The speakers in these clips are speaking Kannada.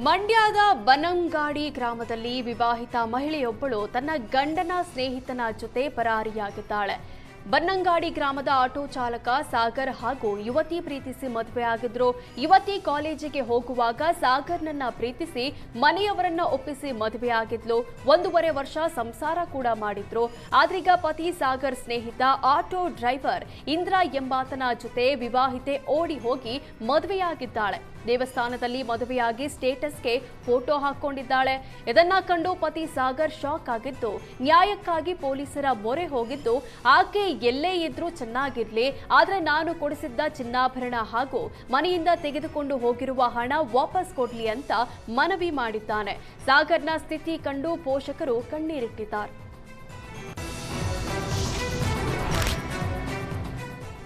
ಮಂಡ್ಯದ ಬನ್ನಂಗಾಡಿ ಗ್ರಾಮದಲ್ಲಿ ವಿವಾಹಿತ ಮಹಿಳೆಯೊಬ್ಬಳು ತನ್ನ ಗಂಡನ ಸ್ನೇಹಿತನ ಜೊತೆ ಪರಾರಿಯಾಗಿದ್ದಾಳೆ. ಬನ್ನಂಗಾಡಿ ಗ್ರಾಮದ ಆಟೋ ಚಾಲಕ ಸಾಗರ್ ಹಾಗೂ ಯುವತಿ ಪ್ರೀತಿಸಿ ಮದುವೆಯಾಗಿದ್ರು. ಯುವತಿ ಕಾಲೇಜಿಗೆ ಹೋಗುವಾಗ ಸಾಗರ್ನನ್ನ ಪ್ರೀತಿಸಿ ಮನೆಯವರನ್ನ ಒಪ್ಪಿಸಿ ಮದುವೆಯಾಗಿದ್ಲು. 1.5 ವರ್ಷ ಸಂಸಾರ ಕೂಡ ಮಾಡಿದ್ರು. ಆದ್ರೀಗ ಪತಿ ಸಾಗರ್ ಸ್ನೇಹಿತ ಆಟೋ ಡ್ರೈವರ್ ಇಂದ್ರ ಎಂಬಾತನ ಜೊತೆ ವಿವಾಹಿತೆ ಓಡಿ ಹೋಗಿ ಮದುವೆಯಾಗಿದ್ದಾಳೆ. ದೇವಸ್ಥಾನದಲ್ಲಿ ಮದುವೆಯಾಗಿ ಸ್ಟೇಟಸ್ಗೆ ಫೋಟೋ ಹಾಕೊಂಡಿದ್ದಾಳೆ. ಇದನ್ನ ಕಂಡು ಪತಿ ಸಾಗರ್ ಶಾಕ್ ಆಗಿದ್ದು ನ್ಯಾಯಕ್ಕಾಗಿ ಪೊಲೀಸರ ಮೊರೆ ಹೋಗಿದ್ದು, ಆಕೆ ಎಲ್ಲೇ ಇದ್ರೂ ಚೆನ್ನಾಗಿರ್ಲಿ, ಆದ್ರೆ ನಾನು ಕೊಡಿಸಿದ್ದ ಚಿನ್ನಾಭರಣ ಹಾಗೂ ಮನೆಯಿಂದ ತೆಗೆದುಕೊಂಡು ಹೋಗಿರುವ ಹಣ ವಾಪಸ್ ಕೊಡ್ಲಿ ಅಂತ ಮನವಿ ಮಾಡಿದ್ದಾನೆ. ಸಾಗರ್ನ ಸ್ಥಿತಿ ಕಂಡು ಪೋಷಕರು ಕಣ್ಣೀರಿಟ್ಟಿದ್ದಾರೆ.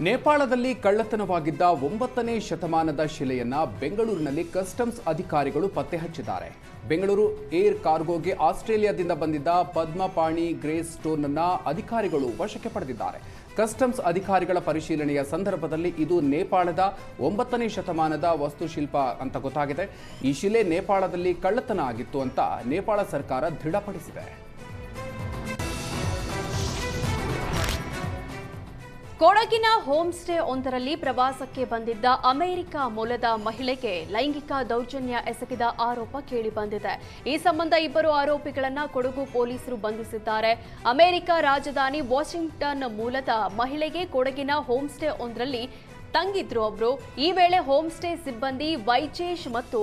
ನೇಪಾಳದಲ್ಲಿ ಕಳ್ಳತನವಾಗಿದ್ದ 9ನೇ ಶತಮಾನದ ಶಿಲೆಯನ್ನ ಬೆಂಗಳೂರಿನಲ್ಲಿ ಕಸ್ಟಮ್ಸ್ ಅಧಿಕಾರಿಗಳು ಪತ್ತೆ ಹಚ್ಚಿದ್ದಾರೆ. ಬೆಂಗಳೂರು ಏರ್ ಕಾರ್ಗೋಗೆ ಆಸ್ಟ್ರೇಲಿಯಾದಿಂದ ಬಂದಿದ್ದ ಪದ್ಮಪಾಣಿ ಗ್ರೇಸ್ ಸ್ಟೋನ್ ಅನ್ನ ಅಧಿಕಾರಿಗಳು ವಶಕ್ಕೆ ಪಡೆದಿದ್ದಾರೆ. ಕಸ್ಟಮ್ಸ್ ಅಧಿಕಾರಿಗಳ ಪರಿಶೀಲನೆಯ ಸಂದರ್ಭದಲ್ಲಿ ಇದು ನೇಪಾಳದ 9ನೇ ಶತಮಾನದ ವಾಸ್ತುಶಿಲ್ಪ ಅಂತ ಗೊತ್ತಾಗಿದೆ. ಈ ಶಿಲೆ ನೇಪಾಳದಲ್ಲಿ ಕಳ್ಳತನ ಆಗಿತ್ತು ಅಂತ ನೇಪಾಳ ಸರ್ಕಾರ ದೃಢಪಡಿಸಿದೆ. ಕೊಡಗಿನ ಹೋಮ್ ಸ್ಟೇ ಒಂದರಲ್ಲಿ ಪ್ರವಾಸಕ್ಕೆ ಬಂದಿದ್ದ ಅಮೆರಿಕ ಮೂಲದ ಮಹಿಳೆಗೆ ಲೈಂಗಿಕ ದೌರ್ಜನ್ಯ ಎಸಗಿದ ಆರೋಪ ಕೇಳಿಬಂದಿದೆ. ಈ ಸಂಬಂಧ 2 ಆರೋಪಿಗಳನ್ನು ಕೊಡಗು ಪೊಲೀಸರು ಬಂಧಿಸಿದ್ದಾರೆ. ಅಮೆರಿಕ ರಾಜಧಾನಿ ವಾಷಿಂಗ್ಟನ್ ಮೂಲದ ಮಹಿಳೆಗೆ ಕೊಡಗಿನ ಹೋಮ್ ಸ್ಟೇ ಒಂದರಲ್ಲಿ ತಂಗಿದ್ರು ಅವರು. ಈ ವೇಳೆ ಹೋಮ್ ಸ್ಟೇ ಸಿಬ್ಬಂದಿ ವೈಜೇಶ್ ಮತ್ತು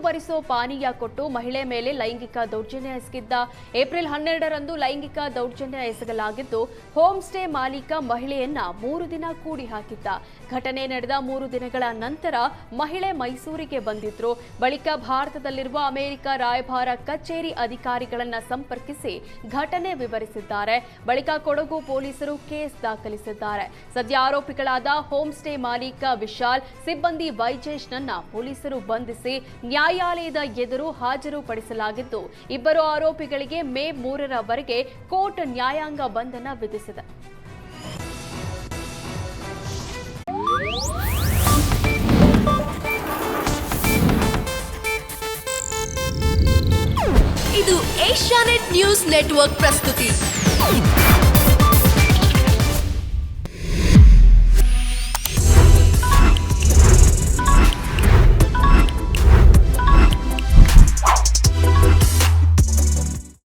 ಬರಿಸೋ ಪಾನೀಯ ಕೊಟ್ಟು ಮಹಿಳೆ ಮೇಲೆ ಲೈಂಗಿಕ ದೌರ್ಜನ್ಯ ಎಸಗಿದ್ದ. ಏಪ್ರಿಲ್ 12ರಂದು ಲೈಂಗಿಕ ದೌರ್ಜನ್ಯ ಎಸಗಲಾಗಿದ್ದು, ಹೋಮ್ ಸ್ಟೇ ಮಾಲೀಕ ಮಹಿಳೆಯನ್ನ 3 ದಿನ ಕೂಡಿ ಹಾಕಿದ್ದ. ಘಟನೆ ನಡೆದ 3 ದಿನಗಳ ನಂತರ ಮಹಿಳೆ ಮೈಸೂರಿಗೆ ಬಂದಿದ್ರು. ಬಳಿಕ ಭಾರತದಲ್ಲಿರುವ ಅಮೆರಿಕ ರಾಯಭಾರ ಕಚೇರಿ ಅಧಿಕಾರಿಗಳನ್ನ ಸಂಪರ್ಕಿಸಿ ಘಟನೆ ವಿವರಿಸಿದ್ದಾರೆ. ಬಳಿಕ ಕೊಡಗು ಪೊಲೀಸರು ಕೇಸ್ ದಾಖಲಿಸಿದ್ದಾರೆ. ಸದ್ಯ ಆರೋಪಿಗಳಾದ ಹೋಮ್ ಸ್ಟೇ ಮಾಲೀಕ ವಿಶಾಲ್, ಸಿಬ್ಬಂದಿ ವೈಜೇಶ್ನನ್ನ ಪೊಲೀಸರು ಬಂಧಿಸಿ ನ್ಯಾಯಾಲಯದ ಎದುರು ಹಾಜರುಪಡಿಸಲಾಗಿದ್ದು, 2 ಆರೋಪಿಗಳಿಗೆ ಮೇ 3ರವರೆಗೆ ಕೋರ್ಟ್ ನ್ಯಾಯಾಂಗ ಬಂಧನ ವಿಧಿಸಿದೆ. ಇದು ಏಷ್ಯಾನೆಟ್ ನ್ಯೂಸ್ ನೆಟ್ವರ್ಕ್ ಪ್ರಸ್ತುತಿ.